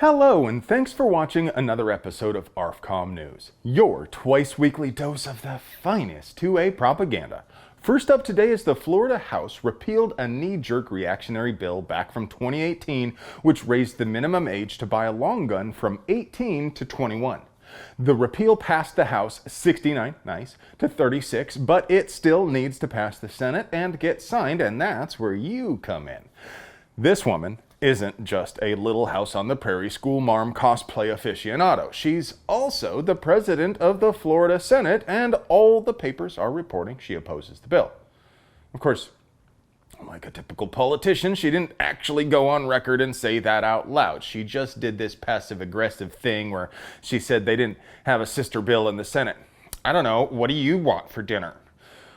Hello, and thanks for watching another episode of ARFCOM News, your twice-weekly dose of the finest 2A propaganda. First up today is the Florida House repealed a knee-jerk reactionary bill back from 2018, which raised the minimum age to buy a long gun from 18 to 21. The repeal passed the House 69, nice, to 36, but it still needs to pass the Senate and get signed, and that's where you come in. This woman isn't just a Little House on the Prairie school marm cosplay aficionado. She's also the president of the Florida Senate, and all the papers are reporting she opposes the bill. Of course, like a typical politician, she didn't actually go on record and say that out loud. She just did this passive-aggressive thing where she said they didn't have a sister bill in the Senate. I don't know, what do you want for dinner?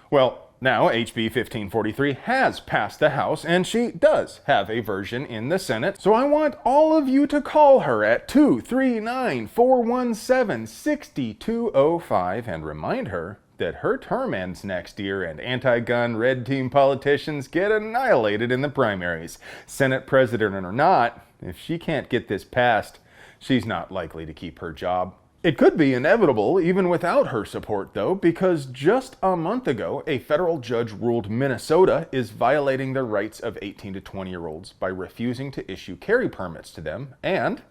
Well, now, HB 1543 has passed the House, and she does have a version in the Senate, so I want all of you to call her at 239-417-6205 and remind her that her term ends next year and anti-gun red team politicians get annihilated in the primaries. Senate president or not, if she can't get this passed, she's not likely to keep her job. It could be inevitable even without her support, though, because just a month ago, a federal judge ruled Minnesota is violating the rights of 18 to 20-year-olds by refusing to issue carry permits to them, and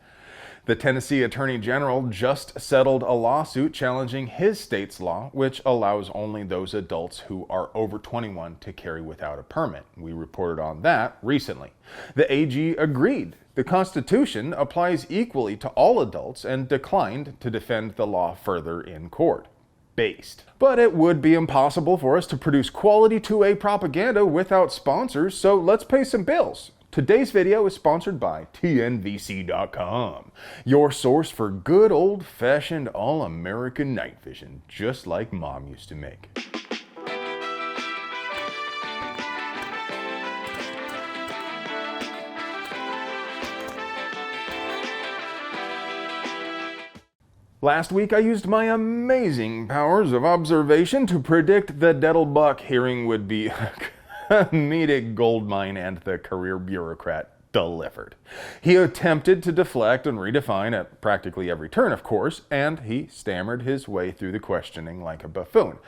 the Tennessee Attorney General just settled a lawsuit challenging his state's law, which allows only those adults who are over 21 to carry without a permit. We reported on that recently. The AG agreed the Constitution applies equally to all adults and declined to defend the law further in court. Based. But it would be impossible for us to produce quality 2A propaganda without sponsors, so let's pay some bills. Today's video is sponsored by TNVC.com, your source for good old-fashioned all-American night vision, just like Mom used to make. Last week, I used my amazing powers of observation to predict the Dettelbach hearing would be a comedic goldmine, and the career bureaucrat delivered. He attempted to deflect and redefine at practically every turn, of course, and he stammered his way through the questioning like a buffoon.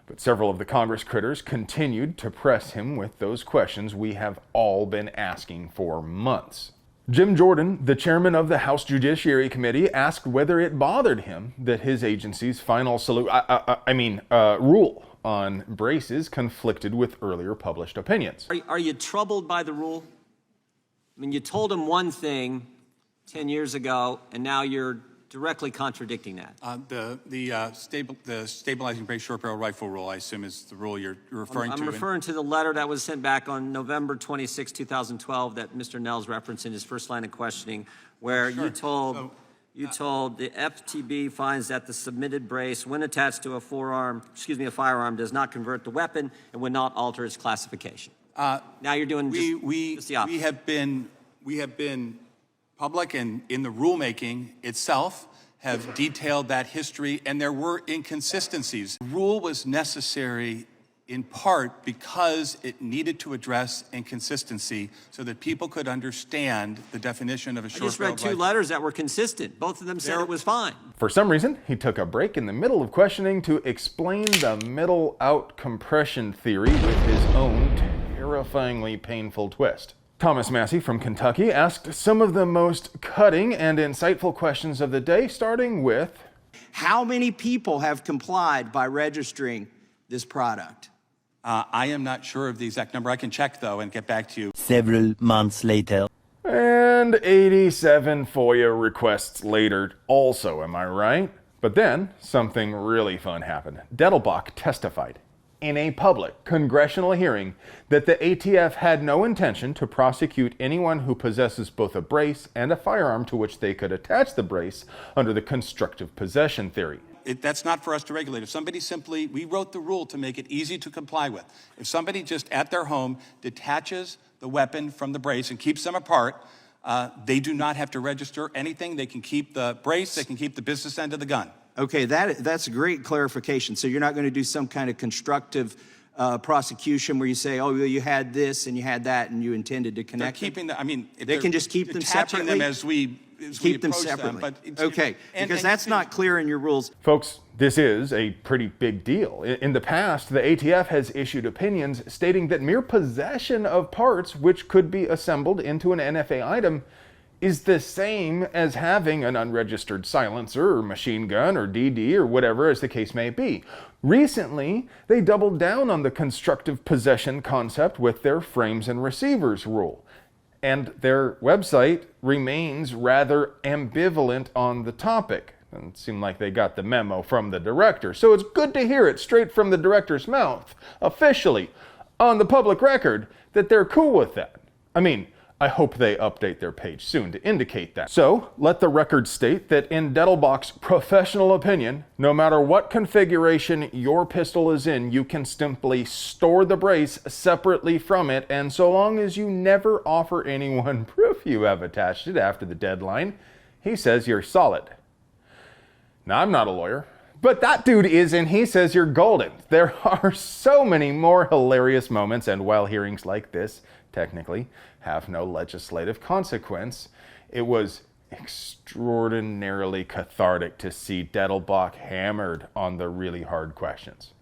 But several of the Congress critters continued to press him with those questions we have all been asking for months. Jim Jordan, the chairman of the House Judiciary Committee, asked whether it bothered him that his agency's final rule on braces conflicted with earlier published opinions. Are you troubled by the rule? I mean, you told him one thing 10 years ago, and now you're directly contradicting that. The stabilizing brace short barrel rifle rule, I assume, is the rule you're referring to. I'm referring to the letter that was sent back on November 26, 2012 that Mr. Nell's referenced in his first line of questioning, where Sure. you told the FTB finds that the submitted brace, when attached to a firearm, does not convert the weapon and would not alter its classification. Now you're doing just the opposite. We have been public and in the rulemaking itself have detailed that history, and there were inconsistencies. The rule was necessary in part because it needed to address inconsistency so that people could understand the definition of a short barrel rifle. I just read two letters that were consistent. Both of them said it was fine. For some reason, he took a break in the middle of questioning to explain the middle-out compression theory with his own terrifyingly painful twist. Thomas Massey from Kentucky asked some of the most cutting and insightful questions of the day, starting with, how many people have complied by registering this product? I am not sure of the exact number. I can check, though, and get back to you. Several months later. And 87 FOIA requests later also, am I right? But then, something really fun happened. Dettelbach testified in a public congressional hearing that the ATF had no intention to prosecute anyone who possesses both a brace and a firearm to which they could attach the brace under the constructive possession theory. That's not for us to regulate. If somebody we wrote the rule to make it easy to comply with. If somebody just at their home detaches the weapon from the brace and keeps them apart, they do not have to register anything. They can keep the brace, they can keep the business end of the gun. Okay, that's a great clarification. So you're not going to do some kind of constructive prosecution where you say, oh, well, you had this and you had that and you intended to connect They're keeping them? them, they can just keep them separately? Them as we as we Keep them approach separately. but Okay, because that's not clear in your rules. Folks, this is a pretty big deal. In the past, the ATF has issued opinions stating that mere possession of parts which could be assembled into an NFA item is the same as having an unregistered silencer or machine gun or DD or whatever as the case may be. Recently, they doubled down on the constructive possession concept with their frames and receivers rule. And their website remains rather ambivalent on the topic. Doesn't seem like they got the memo from the director. So it's good to hear it straight from the director's mouth, officially, on the public record, that they're cool with that. I mean, I hope they update their page soon to indicate that. So, let the record state that in Dettelbach's professional opinion, no matter what configuration your pistol is in, you can simply store the brace separately from it, and so long as you never offer anyone proof you have attached it after the deadline, he says you're solid. Now, I'm not a lawyer, but that dude is, and he says you're golden. There are so many more hilarious moments, and while hearings like this, technically, have no legislative consequence, it was extraordinarily cathartic to see Dettelbach hammered on the really hard questions.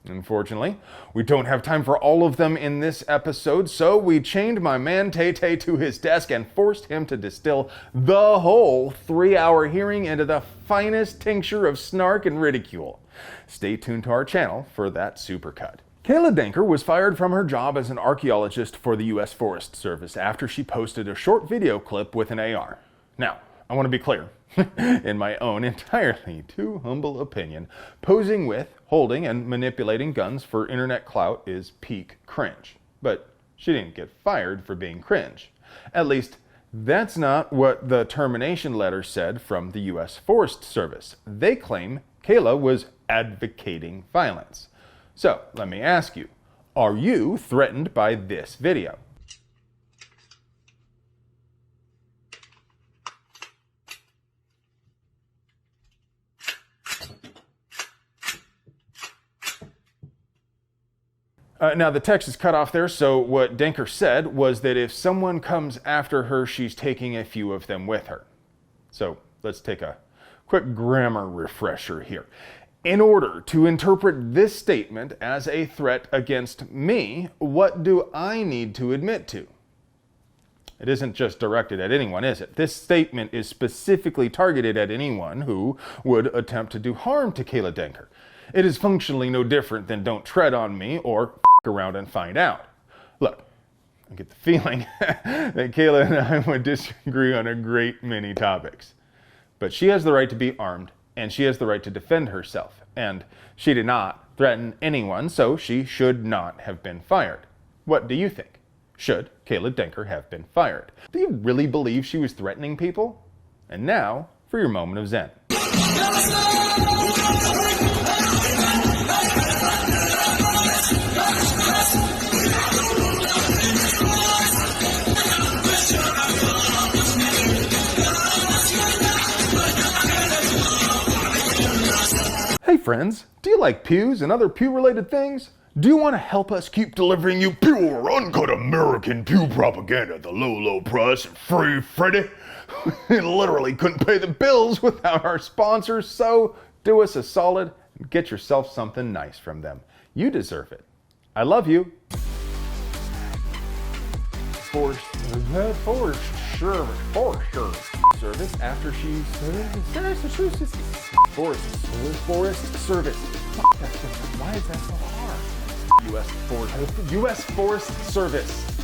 Unfortunately, we don't have time for all of them in this episode, so we chained my man Tay-Tay to his desk and forced him to distill the whole 3-hour hearing into the finest tincture of snark and ridicule. Stay tuned to our channel for that supercut. Kayla Denker was fired from her job as an archaeologist for the U.S. Forest Service after she posted a short video clip with an AR. Now, I want to be clear. In my own entirely too humble opinion, posing with, holding, and manipulating guns for internet clout is peak cringe. But she didn't get fired for being cringe. At least, that's not what the termination letter said from the U.S. Forest Service. They claim Kayla was advocating violence. So, let me ask you, are you threatened by this video? Now, the text is cut off there, so what Denker said was that if someone comes after her, she's taking a few of them with her. So, let's take a quick grammar refresher here. In order to interpret this statement as a threat against me, what do I need to admit to? It isn't just directed at anyone, is it? This statement is specifically targeted at anyone who would attempt to do harm to Kayla Denker. It is functionally no different than don't tread on me or around and find out. Look, I get the feeling that Kayla and I would disagree on a great many topics. But she has the right to be armed, and she has the right to defend herself. And she did not threaten anyone, so she should not have been fired. What do you think? Should Kayla Denker have been fired? Do you really believe she was threatening people? And now, for your moment of zen. Hey friends, do you like pews and other pew-related things? Do you want to help us keep delivering you pure, uncut American pew propaganda at the low price and free Freddy? We literally couldn't pay the bills without our sponsors, so do us a solid and get yourself something nice from them. You deserve it. I love you. Forced service after she's Forest Service. Why is that so hard? U.S. Forest Service.